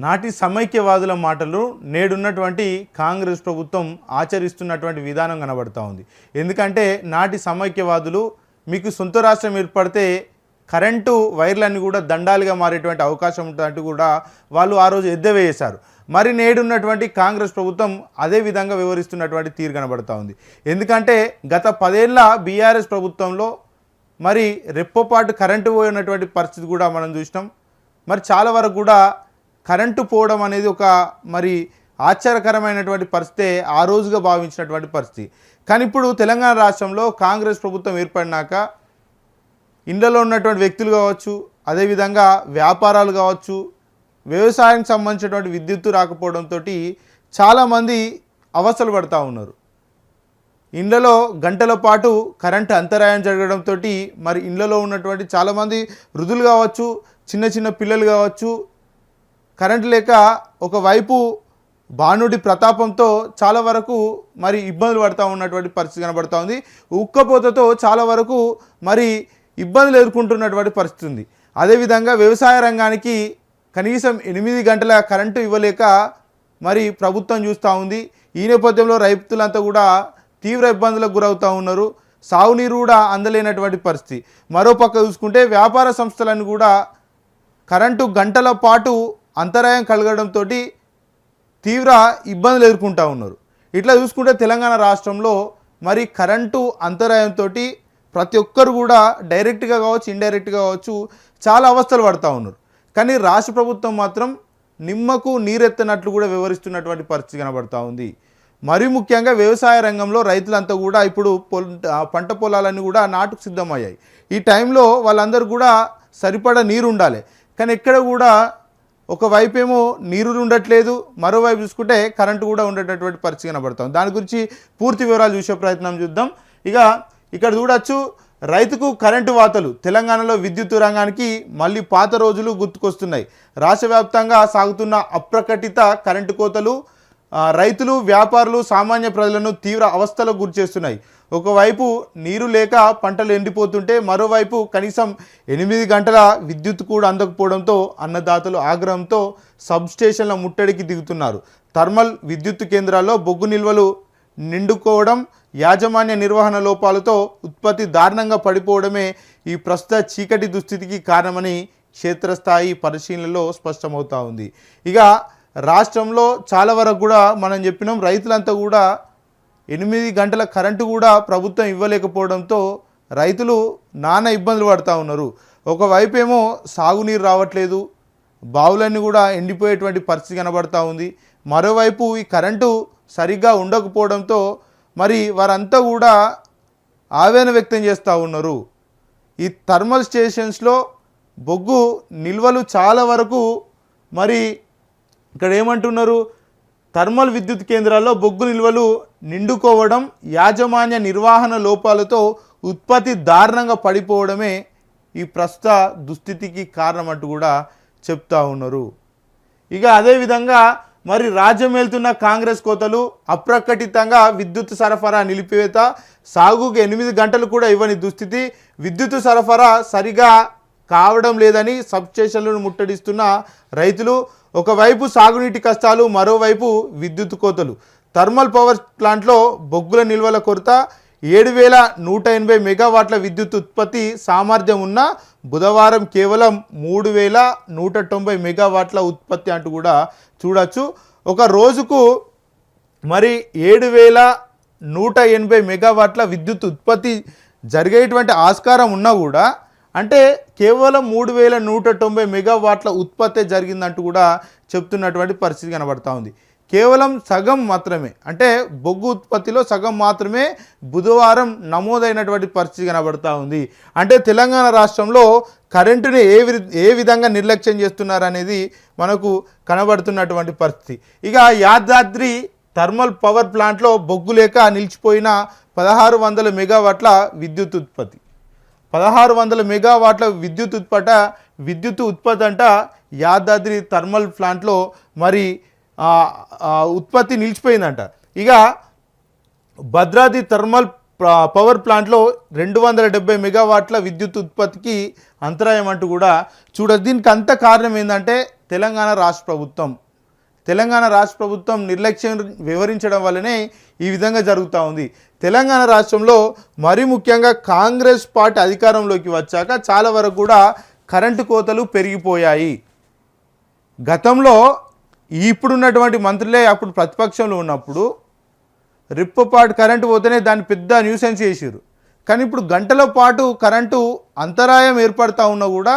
నాటి సమైక్యవాదుల మాటలు నేడున్నటువంటి కాంగ్రెస్ ప్రభుత్వం ఆచరిస్తున్నటువంటి విధానం కనబడతా ఉంది. ఎందుకంటే నాటి సమైక్యవాదులు మీకు సొంత రాష్ట్రం ఏర్పడితే కరెంటు వైర్లన్నీ కూడా దండాలుగా మారేటువంటి అవకాశం ఉంటుందంటూ కూడా వాళ్ళు ఆ రోజు ఎద్దవేశారు. మరి నేడున్నటువంటి కాంగ్రెస్ ప్రభుత్వం అదే విధంగా వివరిస్తున్నటువంటి తీరు కనబడతా ఉంది. ఎందుకంటే గత 10 ఏళ్ల బీఆర్ఎస్ ప్రభుత్వంలో మరి రెప్పపాటు కరెంటు పోయినటువంటి పరిస్థితి కూడా మనం చూసినాం. మరి చాలా వరకు కూడా కరెంటు పోవడం అనేది ఒక మరి ఆశ్చర్యకరమైనటువంటి పరిస్థితి ఆ రోజుగా భావించినటువంటి పరిస్థితి. కానీ ఇప్పుడు తెలంగాణ రాష్ట్రంలో కాంగ్రెస్ ప్రభుత్వం ఏర్పడినాక ఇండ్లలో ఉన్నటువంటి వ్యక్తులు కావచ్చు, అదేవిధంగా వ్యాపారాలు కావచ్చు, వ్యవసాయానికి సంబంధించినటువంటి విద్యుత్తు రాకపోవడంతో చాలామంది అవస్థలు పడుతూ ఉన్నారు. ఇండ్లలో గంటల పాటు కరెంటు అంతరాయం జరగడంతో మరి ఇండ్లలో ఉన్నటువంటి చాలామంది వృద్ధులు కావచ్చు, చిన్న చిన్న పిల్లలు కావచ్చు, కరెంటు లేక ఒకవైపు బాణుడి ప్రతాపంతో చాలా వరకు మరి ఇబ్బందులు పడుతూ ఉన్నటువంటి పరిస్థితి కనబడుతూ ఉంది. ఉక్కపోతతో చాలా వరకు మరి ఇబ్బందులు ఎదుర్కొంటున్నటువంటి పరిస్థితి ఉంది. అదేవిధంగా వ్యవసాయ రంగానికి కనీసం 8 గంటల కరెంటు ఇవ్వలేక మరి ప్రభుత్వం చూస్తూ ఉంది. ఈ నేపథ్యంలో రైతులంతా కూడా తీవ్ర ఇబ్బందులకు గురవుతూ ఉన్నారు. సాగునీరు కూడా అందలేనటువంటి పరిస్థితి. మరోపక్క చూసుకుంటే వ్యాపార సంస్థలను కూడా కరెంటు గంటల పాటు అంతరాయం కలగడంతో తీవ్ర ఇబ్బందులు ఎదుర్కొంటూ ఉన్నారు. ఇట్లా చూసుకుంటే తెలంగాణ రాష్ట్రంలో మరి కరెంటు అంతరాయంతో ప్రతి ఒక్కరు కూడా డైరెక్ట్గా కావచ్చు, ఇండైరెక్ట్గా కావచ్చు చాలా అవస్థలు పడుతూ ఉన్నారు. కానీ రాష్ట్ర ప్రభుత్వం మాత్రం నిమ్మకు నీరెత్తనట్లు కూడా వివరిస్తున్నటువంటి పరిస్థితి కనబడుతూ ఉంది. మరి ముఖ్యంగా వ్యవసాయ రంగంలో రైతులంతా కూడా ఇప్పుడు పంట పొలాలన్నీ కూడా నాటుకు సిద్ధమయ్యాయి. ఈ టైంలో వాళ్ళందరూ కూడా సరిపడా నీరు ఉండాలి. కానీ ఎక్కడ కూడా ఒకవైపు ఏమో నీరు ఉండట్లేదు, మరోవైపు చూసుకుంటే కరెంటు కూడా ఉండేటటువంటి పరిస్థితి కనబడుతుంది. దాని గురించి పూర్తి వివరాలు చూసే ప్రయత్నం చూద్దాం. ఇక్కడ చూడొచ్చు, రైతుకు కరెంటు వాతలు. తెలంగాణలో విద్యుత్ రంగానికి మళ్ళీ పాత రోజులు గుర్తుకొస్తున్నాయి. రాష్ట్ర వ్యాప్తంగా సాగుతున్న అప్రకటిత కరెంటు కోతలు రైతులు, వ్యాపారులు, సామాన్య ప్రజలను తీవ్ర అవస్థలకు గురిచేస్తున్నాయి. ఒకవైపు నీరు లేక పంటలు ఎండిపోతుంటే మరోవైపు కనీసం 8 గంటల విద్యుత్ కూడా అందకపోవడంతో అన్నదాతలు ఆగ్రహంతో సబ్స్టేషన్ల ముట్టడికి దిగుతున్నారు. థర్మల్ విద్యుత్ కేంద్రాల్లో బొగ్గు నిల్వలు నిండుకోవడం, యాజమాన్య నిర్వహణ లోపాలతో ఉత్పత్తి దారుణంగా పడిపోవడమే ఈ ప్రస్తుత చీకటి దుస్థితికి కారణమని క్షేత్రస్థాయి పరిశీలనలో స్పష్టమవుతూ ఉంది. రాష్ట్రంలో చాలా వరకు కూడా మనం చెప్పినాం, రైతులంతా కూడా 8 గంటల కరెంటు కూడా ప్రభుత్వం ఇవ్వలేకపోవడంతో రైతులు నానా ఇబ్బందులు పడుతూ ఉన్నారు. ఒకవైపు ఏమో సాగునీరు రావట్లేదు, బావులన్నీ కూడా ఎండిపోయేటువంటి పరిస్థితి కనబడుతూ ఉంది. మరోవైపు ఈ కరెంటు సరిగ్గా ఉండకపోవడంతో మరి వారంతా కూడా ఆవేదన వ్యక్తం చేస్తూ ఉన్నారు. ఈ థర్మల్ స్టేషన్స్లో బొగ్గు నిల్వలు చాలా వరకు మరి ఇక్కడ ఏమంటున్నారు, థర్మల్ విద్యుత్ కేంద్రాల్లో బొగ్గు నిల్వలు నిండుకోవడం, యాజమాన్య నిర్వహణ లోపాలతో ఉత్పత్తి దారుణంగా పడిపోవడమే ఈ ప్రస్తుత దుస్థితికి కారణం అంటూ కూడా చెప్తా ఉన్నారు. అదేవిధంగా మరి రాజ్యం వెళ్తున్న కాంగ్రెస్ కోతలు, అప్రకటితంగా విద్యుత్ సరఫరా నిలిపివేత, సాగుకు 8 గంటలు కూడా ఇవ్వని దుస్థితి, విద్యుత్ సరఫరా సరిగా కావడం లేదని సబ్స్టేషన్లను ముట్టడిస్తున్న రైతులు, ఒకవైపు సాగునీటి కష్టాలు, మరోవైపు విద్యుత్ కోతలు. థర్మల్ పవర్ ప్లాంట్లో బొగ్గుల నిల్వల కొరత, 7180 మెగావాట్ల విద్యుత్ ఉత్పత్తి సామర్థ్యం ఉన్న బుధవారం కేవలం 3190 మెగావాట్ల ఉత్పత్తి అంటూ కూడా చూడొచ్చు. ఒక రోజుకు మరి 7180 మెగావాట్ల విద్యుత్ ఉత్పత్తి జరిగేటువంటి ఆస్కారం ఉన్నా కూడా అంటే కేవలం 3190 మెగావాట్ల ఉత్పత్తి జరిగిందంటూ కూడా చెప్తున్నటువంటి పరిస్థితి కనబడతా ఉంది. కేవలం సగం మాత్రమే, అంటే బొగ్గు ఉత్పత్తిలో సగం మాత్రమే బుధవారం నమోదైనటువంటి పరిస్థితి కనబడతా ఉంది. అంటే తెలంగాణ రాష్ట్రంలో కరెంటుని ఏ విధంగా నిర్లక్ష్యం చేస్తున్నారనేది మనకు కనబడుతున్నటువంటి పరిస్థితి. యాదాద్రి థర్మల్ పవర్ ప్లాంట్లో బొగ్గు లేక నిలిచిపోయిన 1600 మెగావాట్ల విద్యుత్ ఉత్పత్తి. 1600 మెగావాట్ల విద్యుత్ ఉత్పత్తి అంట యాదాద్రి థర్మల్ ప్లాంట్లో మరి ఉత్పత్తి నిలిచిపోయిందంట. భద్రాద్రి థర్మల్ పవర్ ప్లాంట్లో 270 మెగావాట్ల విద్యుత్ ఉత్పత్తికి అంతరాయం అంటూ కూడా చూడొచ్చు. దీనికి అంత కారణం ఏంటంటే తెలంగాణ రాష్ట్ర ప్రభుత్వం నిర్లక్ష్యం వివరించడం వల్లనే ఈ విధంగా జరుగుతూ ఉంది. తెలంగాణ రాష్ట్రంలో మరీ ముఖ్యంగా కాంగ్రెస్ పార్టీ అధికారంలోకి వచ్చాక చాలా వరకు కూడా కరెంటు కోతలు పెరిగిపోయాయి. గతంలో ఇప్పుడున్నటువంటి మంత్రులే అప్పుడు ప్రతిపక్షంలో ఉన్నప్పుడు రిప్పపాటు కరెంటు పోతేనే దాన్ని పెద్ద న్యూసెన్స్ చేసారు. కానీ ఇప్పుడు గంటల పాటు కరెంటు అంతరాయం ఏర్పడతా ఉన్నా కూడా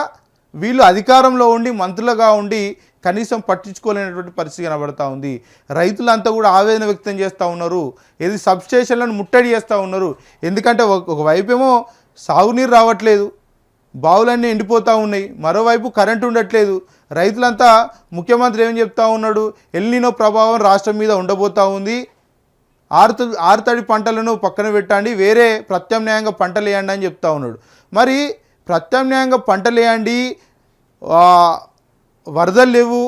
వీళ్ళు అధికారంలో ఉండి మంత్రులుగా ఉండి కనీసం పట్టించుకోలేనటువంటి పరిస్థితి కనబడతా ఉంది. రైతులంతా కూడా ఆవేదన వ్యక్తం చేస్తూ ఉన్నారు. ఏది సబ్స్టేషన్లను ముట్టడి చేస్తూ ఉన్నారు. ఎందుకంటే ఒకవైపేమో సాగునీరు రావట్లేదు, బావులన్నీ ఎండిపోతూ ఉన్నాయి, మరోవైపు కరెంటు ఉండట్లేదు. రైతులంతా ముఖ్యమంత్రి ఏం చెప్తా ఉన్నాడు, ఎల్నినో ప్రభావం రాష్ట్రం మీద ఉండబోతూ ఉంది, ఆరుతడి పంటలను పక్కన పెట్టండి, వేరే ప్రత్యామ్నాయంగా పంటలు వేయండి అని చెప్తా ఉన్నాడు. మరి ప్రత్యామ్నాయంగా పంటలు వేయండి, వరదలు లేవు,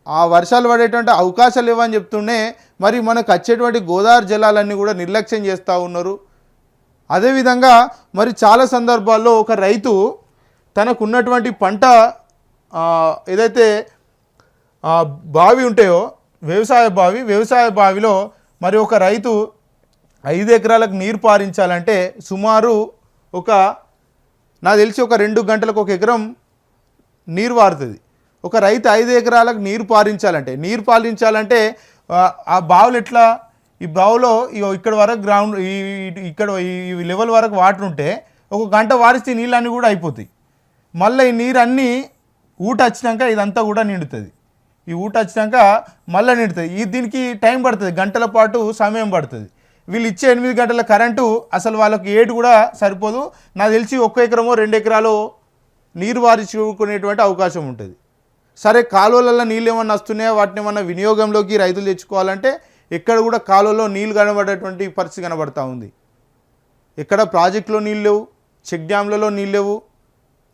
ఆ వర్షాలు పడేటువంటి అవకాశాలు లేవు అని చెప్తుండే మరి మనకు వచ్చేటువంటి గోదావరి జలాలన్నీ కూడా నిర్లక్ష్యం చేస్తూ ఉన్నారు. అదేవిధంగా మరి చాలా సందర్భాల్లో ఒక రైతు తనకున్నటువంటి పంట ఏదైతే బావి ఉంటాయో వ్యవసాయ బావిలో మరి ఒక రైతు 5 ఎకరాలకు నీరు పారించాలంటే సుమారు నాకు తెలిసి ఒక 2 గంటలకు 1 ఎకరం నీరు పారుతుంది. ఒక రైతు 5 ఎకరాలకు నీరు పారించాలంటే ఆ బావులు ఎట్లా, ఈ బావులో ఇక్కడ వరకు గ్రౌండ్ ఇక్కడ ఈ లెవెల్ వరకు వాటర్ ఉంటే 1 గంట వారిస్తే నీళ్ళన్నీ కూడా అయిపోతాయి. మళ్ళీ ఈ నీరు అన్నీ ఊట వచ్చినాక ఇదంతా కూడా నిండుతుంది. ఈ ఊట వచ్చినాక మళ్ళీ నిండుతుంది. దీనికి టైం పడుతుంది, గంటల పాటు సమయం పడుతుంది. వీళ్ళు ఇచ్చే 8 గంటల కరెంటు అసలు వాళ్ళకి ఏటు కూడా సరిపోదు. నాకు తెలిసి 1 ఎకరమో 2 ఎకరాలు నీరు వారించుకునేటువంటి అవకాశం ఉంటుంది. సరే కాలువలలో నీళ్ళు ఏమన్నా వస్తున్నాయో వాటిని ఏమన్నా వినియోగంలోకి రైతులు తెచ్చుకోవాలంటే ఎక్కడ కూడా కాలువలో నీళ్ళు కనబడేటువంటి పరిస్థితి కనబడతా ఉంది. ఎక్కడ ప్రాజెక్టులో నీళ్ళు లేవు, చెక్ డ్యాంలలో నీళ్ళు లేవు,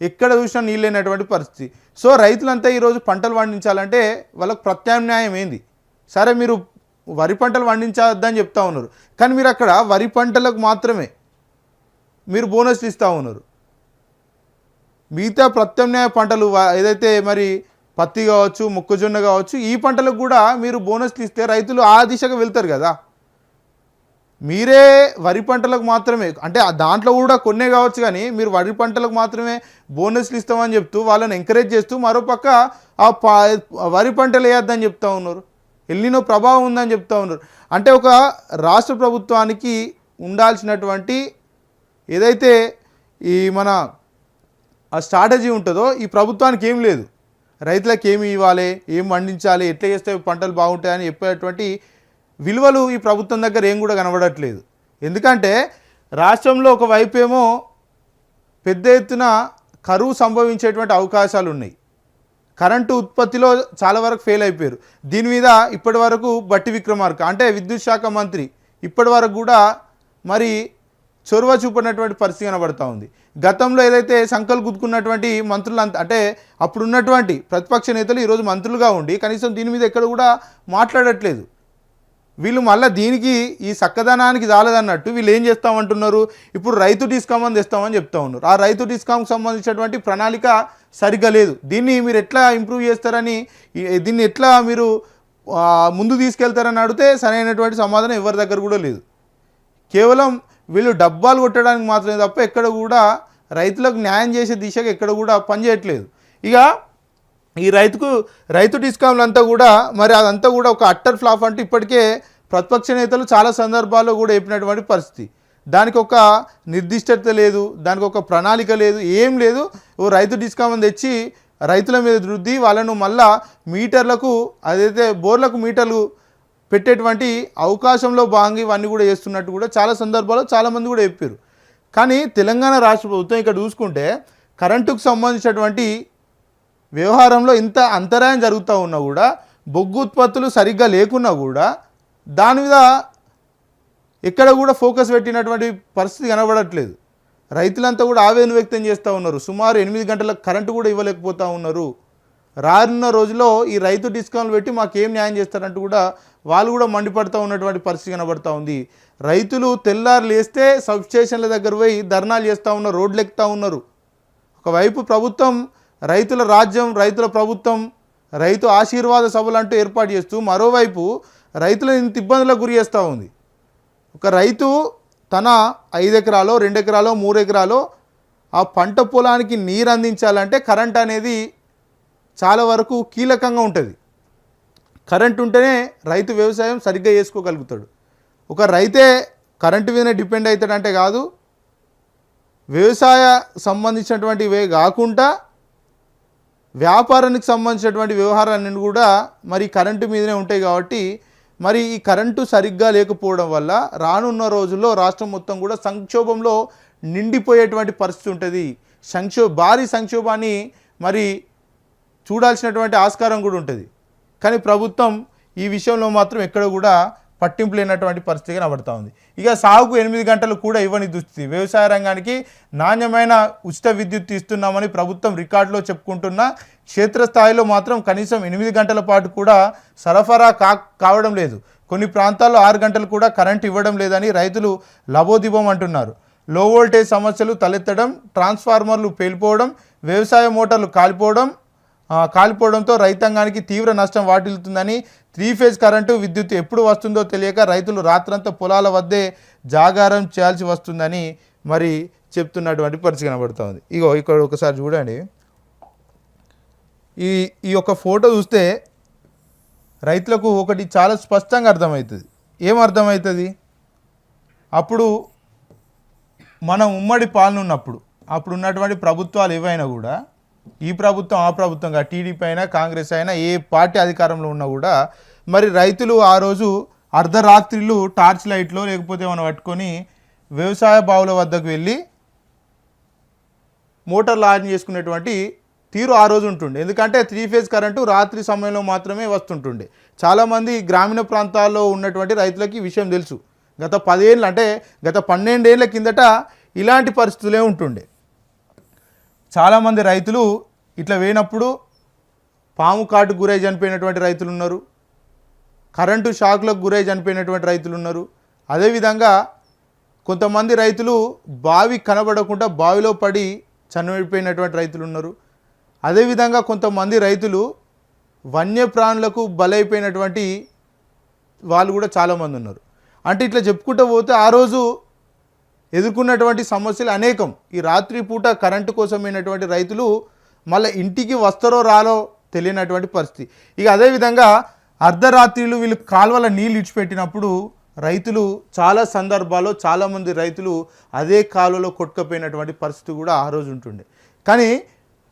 ఎక్కడ చూసినా నీళ్ళు లేనటువంటి పరిస్థితి. సో రైతులంతా ఈరోజు పంటలు పండించాలంటే వాళ్ళకు ప్రత్యామ్నాయం ఏంది? సరే మీరు వరి పంటలు పండించద్దని చెప్తా ఉన్నారు, కానీ మీరు అక్కడ వరి పంటలకు మాత్రమే మీరు బోనస్లు ఇస్తూ ఉన్నారు. మిగతా ప్రత్యామ్నాయ పంటలు ఏదైతే మరి పత్తి కావచ్చు, మొక్కజొన్న కావచ్చు, ఈ పంటలకు కూడా మీరు బోనస్లు ఇస్తే రైతులు ఆ దిశగా వెళ్తారు కదా. మీరే వరి పంటలకు మాత్రమే, అంటే దాంట్లో కూడా కొన్నే కావచ్చు, కానీ మీరు వరి పంటలకు మాత్రమే బోనస్లు ఇస్తామని చెప్తూ వాళ్ళని ఎంకరేజ్ చేస్తూ మరోపక్క ఆ వరి పంటలు వేయద్దని చెప్తా ఉన్నారు, ఎల్నినో ప్రభావం ఉందని చెప్తా ఉన్నారు. అంటే ఒక రాష్ట్ర ప్రభుత్వానికి ఉండాల్సినటువంటి ఏదైతే ఈ మన ఆ స్ట్రాటజీ ఉంటుందో ఈ ప్రభుత్వానికి ఏం లేదు. రైతులకు ఏమి ఇవ్వాలి, ఏం పండించాలి, ఎట్లా చేస్తే పంటలు బాగుంటాయని చెప్పేటువంటి విలువలు ఈ ప్రభుత్వం దగ్గర ఏం కూడా కనబడట్లేదు. ఎందుకంటే రాష్ట్రంలో ఒకవైపు ఏమో పెద్ద ఎత్తున కరువు సంభవించేటువంటి అవకాశాలు ఉన్నాయి. కరెంటు ఉత్పత్తిలో చాలా వరకు ఫెయిల్ అయిపోయారు. దీని మీద ఇప్పటి వరకు బట్టి విక్రమార్క అంటే విద్యుత్ శాఖ మంత్రి ఇప్పటి వరకు కూడా మరి చొరవ చూపినటువంటి పరిస్థితి కనబడతా ఉంది. గతంలో ఏదైతే సంకలు గుద్దుకున్నటువంటి మంత్రులు అంటే అప్పుడున్నటువంటి ప్రతిపక్ష నేతలు ఈరోజు మంత్రులుగా ఉండి కనీసం దీని మీద ఎక్కడ కూడా మాట్లాడట్లేదు. వీళ్ళు మళ్ళీ దీనికి ఈ చక్కదనానికి చాలదన్నట్టు వీళ్ళు ఏం చేస్తామంటున్నారు, ఇప్పుడు రైతు డిస్కామ్ తెస్తామని చెప్తా ఉన్నారు. ఆ రైతు డిస్కామ్కి సంబంధించినటువంటి ప్రణాళిక సరిగ్గా లేదు. దీన్ని మీరు ఎట్లా ఇంప్రూవ్ చేస్తారని, దీన్ని ఎట్లా మీరు ముందు తీసుకెళ్తారని అడిగితే సరైనటువంటి సమాధానం ఎవరి దగ్గర కూడా లేదు. కేవలం వీళ్ళు డబ్బాలు కొట్టడానికి మాత్రమే తప్ప ఎక్కడ కూడా రైతులకు న్యాయం చేసే దిశగా ఎక్కడ కూడా పనిచేయట్లేదు. ఇక ఈ రైతు డిస్కౌంట్లు అంతా కూడా మరి అదంతా కూడా ఒక అట్టర్ ఫ్లాప్ అంటే ఇప్పటికే ప్రతిపక్ష నేతలు చాలా సందర్భాల్లో కూడా చెప్పినటువంటి పరిస్థితి. దానికి ఒక నిర్దిష్టత లేదు, దానికి ఒక ప్రణాళిక లేదు, ఏం లేదు. ఓ రైతు డిస్కౌంట్ తెచ్చి రైతుల మీద రుద్ది వాళ్ళను మళ్ళా మీటర్లకు అదైతే బోర్లకు మీటర్లు పెట్టేటువంటి అవకాశంలో భాగంగా ఇవన్నీ కూడా చేస్తున్నట్టు కూడా చాలా సందర్భాల్లో చాలామంది కూడా చెప్పారు. కానీ తెలంగాణ రాష్ట్ర ప్రభుత్వం ఇక్కడ చూసుకుంటే కరెంటుకు సంబంధించినటువంటి వ్యవహారంలో ఇంత అంతరాయం జరుగుతూ ఉన్నా కూడా, బొగ్గు ఉత్పత్తులు సరిగ్గా లేకున్నా కూడా దాని మీద ఎక్కడ కూడా ఫోకస్ పెట్టినటువంటి పరిస్థితి కనబడట్లేదు. రైతులంతా కూడా ఆవేదన వ్యక్తం చేస్తూ ఉన్నారు. సుమారు 8 గంటల కరెంటు కూడా ఇవ్వలేకపోతూ ఉన్నారు. రానున్న రోజుల్లో ఈ రైతు డిస్కౌంట్లు పెట్టి మాకేం న్యాయం చేస్తారంటూ కూడా వాళ్ళు కూడా మండిపడుతూ ఉన్నటువంటి పరిస్థితి కనబడుతూ ఉంది. రైతులు తెల్లారు లేస్తే సబ్స్టేషన్ల దగ్గర పోయి ధర్నాలు చేస్తూ ఉన్నారు, రోడ్లు ఎక్కుతూ ఉన్నారు. ఒకవైపు ప్రభుత్వం రైతుల రాజ్యం, రైతుల ప్రభుత్వం, రైతు ఆశీర్వాద సభలు అంటూ ఏర్పాటు చేస్తూ మరోవైపు రైతులను ఇంత ఇబ్బందులకు గురి చేస్తూ ఉంది. ఒక రైతు తన 5 ఎకరాలో 2 ఎకరాలో 3 ఎకరాలో ఆ పంట పొలానికి నీరు అందించాలంటే కరెంట్ అనేది చాలా వరకు కీలకంగా ఉంటుంది. కరెంట్ ఉంటేనే రైతు వ్యవసాయం సరిగ్గా చేసుకోగలుగుతాడు. ఒక రైతే కరెంటు మీదనే డిపెండ్ అవుతాడంటే కాదు, వ్యవసాయ సంబంధించినటువంటివే కాకుండా వ్యాపారానికి సంబంధించినటువంటి వ్యవహారాలన్నీ కూడా మరి కరెంటు మీదనే ఉంటాయి. కాబట్టి మరి ఈ కరెంటు సరిగ్గా లేకపోవడం వల్ల రానున్న రోజుల్లో రాష్ట్రం మొత్తం కూడా సంక్షోభంలో నిండిపోయేటువంటి పరిస్థితి ఉంటుంది. భారీ సంక్షోభాన్ని మరి చూడాల్సినటువంటి ఆస్కారం కూడా ఉంటుంది. కానీ ప్రభుత్వం ఈ విషయంలో మాత్రం ఎక్కడ కూడా పట్టింపు లేనటువంటి పరిస్థితి కనబడుతూ ఉంది. ఇక సాగుకు 8 గంటలు కూడా ఇవ్వని దుస్థితి. వ్యవసాయ రంగానికి నాణ్యమైన ఉచిత విద్యుత్ ఇస్తున్నామని ప్రభుత్వం రికార్డులో చెప్పుకుంటున్నా క్షేత్రస్థాయిలో మాత్రం కనీసం 8 గంటల పాటు కూడా సరఫరా కావడం లేదు. కొన్ని ప్రాంతాల్లో 6 గంటలు కూడా కరెంట్ ఇవ్వడం లేదని రైతులు లబోదిబం అంటున్నారు. లో వోల్టేజ్ సమస్యలు తలెత్తడం, ట్రాన్స్ఫార్మర్లు పేలిపోవడం, వ్యవసాయ మోటార్లు కాలిపోవడంతో రైతాంగానికి తీవ్ర నష్టం వాటిల్లుతుందని, 3 ఫేజ్ కరెంటు విద్యుత్ ఎప్పుడు వస్తుందో తెలియక రైతులు రాత్రంతా పొలాల వద్దే జాగారం చేయాల్సి వస్తుందని మరి చెప్తున్నటువంటి పరిస్థితి కనబడుతుంది. ఇక్కడ ఒకసారి చూడండి, ఈ యొక్క ఫోటో చూస్తే రైతులకు ఒకటి చాలా స్పష్టంగా అర్థమవుతుంది. ఏమర్థమవుతుంది? అప్పుడు మనం ఉమ్మడి పాలన ఉన్నప్పుడు అప్పుడు ఉన్నటువంటి ప్రభుత్వాలు ఏవైనా కూడా, ఈ ప్రభుత్వం ఆ ప్రభుత్వంగా టీడీపీ అయినా కాంగ్రెస్ అయినా ఏ పార్టీ అధికారంలో ఉన్నా కూడా మరి రైతులు ఆ రోజు అర్ధరాత్రిళ్ళు టార్చ్ లైట్లో లేకపోతే మనం పట్టుకొని వ్యవసాయ బావుల వద్దకు వెళ్ళి మోటార్లు ఆన్ చేసుకునేటువంటి తీరు ఆ రోజు ఉంటుండే. ఎందుకంటే 3 ఫేజ్ కరెంటు రాత్రి సమయంలో మాత్రమే వస్తుంటుండే. చాలామంది గ్రామీణ ప్రాంతాల్లో ఉన్నటువంటి రైతులకి ఈ విషయం తెలుసు. గత 12 ఏళ్ళ కిందట ఇలాంటి పరిస్థితులే ఉంటుండే. చాలామంది రైతులు ఇట్లా వేయినప్పుడు పాము కాటుకు గురై చనిపోయినటువంటి రైతులు ఉన్నారు, కరెంటు షాక్లకు గురై చనిపోయినటువంటి రైతులు ఉన్నారు. అదేవిధంగా కొంతమంది రైతులు బావి కనబడకుండా బావిలో పడి చనిపోయినటువంటి రైతులు ఉన్నారు. అదేవిధంగా కొంతమంది రైతులు వన్యప్రాణులకు బలైపోయినటువంటి వాళ్ళు కూడా చాలామంది ఉన్నారు. అంటే ఇట్లా చెప్పుకుంటూ పోతే ఆ రోజు ఎదుర్కొన్నటువంటి సమస్యలు అనేకం. ఈ రాత్రి పూట కరెంటు కోసమైనటువంటి రైతులు మళ్ళీ ఇంటికి వస్తారో రాలో తెలియనటువంటి పరిస్థితి. ఇక అదేవిధంగా అర్ధరాత్రిలు వీళ్ళు కాలువల నీళ్ళు ఇచ్చిపెట్టినప్పుడు రైతులు చాలా సందర్భాల్లో చాలామంది రైతులు అదే కాలువలో కొట్టుకుపోయినటువంటి పరిస్థితి కూడా ఆ రోజు ఉంటుండే. కానీ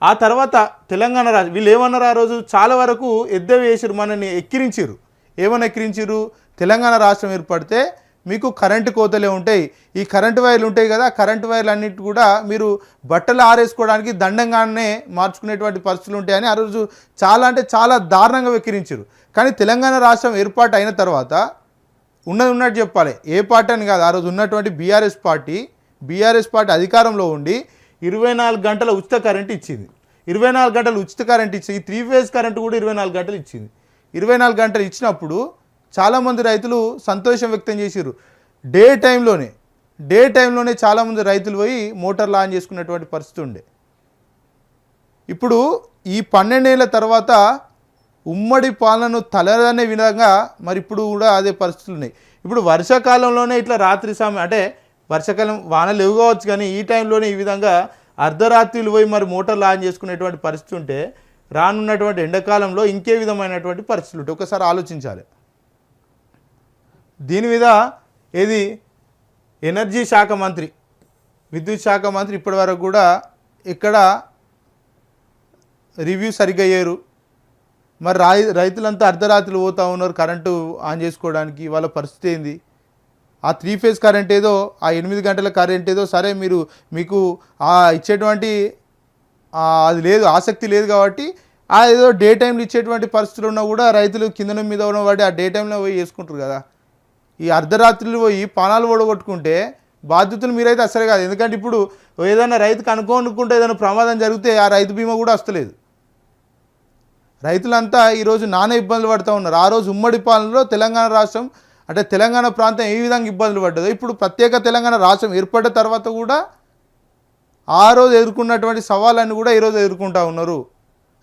ఆ తర్వాత తెలంగాణ వీళ్ళు ఏమన్నారు? ఆ రోజు చాలా వరకు ఎద్దేవి వేసారు, మనని ఎక్కిరించారు. ఏమని ఎక్కిరించారు? తెలంగాణ రాష్ట్రం ఏర్పడితే మీకు కరెంటు కోతలే ఉంటాయి, ఈ కరెంటు వైర్లు ఉంటాయి కదా, కరెంటు వైర్లు అన్నిటి కూడా మీరు బట్టలు ఆరేసుకోవడానికి దండంగానే మార్చుకునేటువంటి పరిస్థితులు ఉంటాయని ఆ రోజు చాలా దారుణంగా వెక్కిరించారు. కానీ తెలంగాణ రాష్ట్రం ఏర్పాటు అయిన తర్వాత ఉన్నట్టు చెప్పాలి, ఏ పార్టీ అని కాదు, ఆ రోజు ఉన్నటువంటి బీఆర్ఎస్ పార్టీ అధికారంలో ఉండి 24 గంటల ఉచిత కరెంటు ఇచ్చింది. 24 గంటలు ఉచిత కరెంటు ఇచ్చి 3 ఫేజ్ కరెంటు కూడా 24 గంటలు ఇచ్చింది. 24 గంటలు ఇచ్చినప్పుడు చాలామంది రైతులు సంతోషం వ్యక్తం చేశారు. డే టైంలోనే చాలామంది రైతులు పోయి మోటార్లు ఆన్ చేసుకున్నటువంటి పరిస్థితి ఉండే. ఇప్పుడు ఈ 12 ఏళ్ళ తర్వాత ఉమ్మడి పాలనను తలదనే విధంగా మరి ఇప్పుడు కూడా అదే పరిస్థితులు ఉన్నాయి. ఇప్పుడు వర్షాకాలంలోనే ఇట్లా రాత్రి సమయం, అంటే వర్షాకాలం వానలు లేవు కావచ్చు, కానీ ఈ టైంలోనే ఈ విధంగా అర్ధరాత్రులు పోయి మరి మోటార్లు ఆన్ చేసుకునేటువంటి పరిస్థితి ఉంటే రానున్నటువంటి ఎండాకాలంలో ఇంకే విధమైనటువంటి పరిస్థితులు ఉంటాయి. ఒకసారి ఆలోచించాలి. దీని మీద ఏది ఎనర్జీ శాఖ మంత్రి, విద్యుత్ శాఖ మంత్రి ఇప్పటి వరకు కూడా ఇక్కడ రివ్యూ సరిగ్గా అయ్యారు. మరి రైతులంతా అర్ధరాత్రులు పోతూ ఉన్నారు కరెంటు ఆన్ చేసుకోవడానికి. వాళ్ళ పరిస్థితి ఏంది? ఆ 3 ఫేజ్ కరెంట్ ఏదో, ఆ 8 గంటల కరెంట్ ఏదో సరే, మీకు ఇచ్చేటువంటి అది లేదు, ఆసక్తి లేదు కాబట్టి ఆ ఏదో డే టైంలో ఇచ్చేటువంటి పరిస్థితులు ఉన్నా కూడా రైతులు కింద మీద ఉన్న వాడి ఆ డే టైంలో పోయి చేసుకుంటారు కదా. ఈ అర్ధరాత్రులు పోయి పానాలు ఓడగొట్టుకుంటే బాధ్యతలు మీరైతే అసలే కాదు. ఎందుకంటే ఇప్పుడు ఏదైనా రైతుకు అనుకుంటే ఏదైనా ప్రమాదం జరిగితే ఆ రైతు బీమా కూడా వస్తలేదు. రైతులంతా ఈరోజు నానా ఇబ్బందులు పడుతూ ఉన్నారు. ఆ రోజు ఉమ్మడి పాలనలో తెలంగాణ రాష్ట్రం అంటే తెలంగాణ ప్రాంతం ఏ విధంగా ఇబ్బందులు పడ్డదో ఇప్పుడు ప్రత్యేక తెలంగాణ రాష్ట్రం ఏర్పడ్డ తర్వాత కూడా ఆ రోజు ఎదుర్కొన్నటువంటి సవాళ్ళని కూడా ఈరోజు ఎదుర్కొంటూ ఉన్నారు.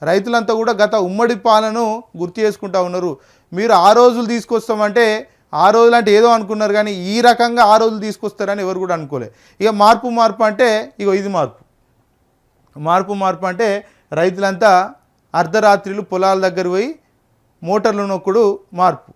రైతులంతా కూడా గత ఉమ్మడి పాలనను గుర్తు చేసుకుంటూ ఉన్నారు. మీరు ఆ రోజులు తీసుకొస్తామంటే ఆ రోజులు అంటే ఏదో అనుకున్నారు, కానీ ఈ రకంగా ఆ రోజులు తీసుకొస్తారని ఎవరు కూడా అనుకోలే. ఇక మార్పు అంటే ఇగో ఇది మార్పు అంటే రైతులంతా అర్ధరాత్రులు పొలాల దగ్గర పోయి మోటార్లు నొక్కుడు మార్పు.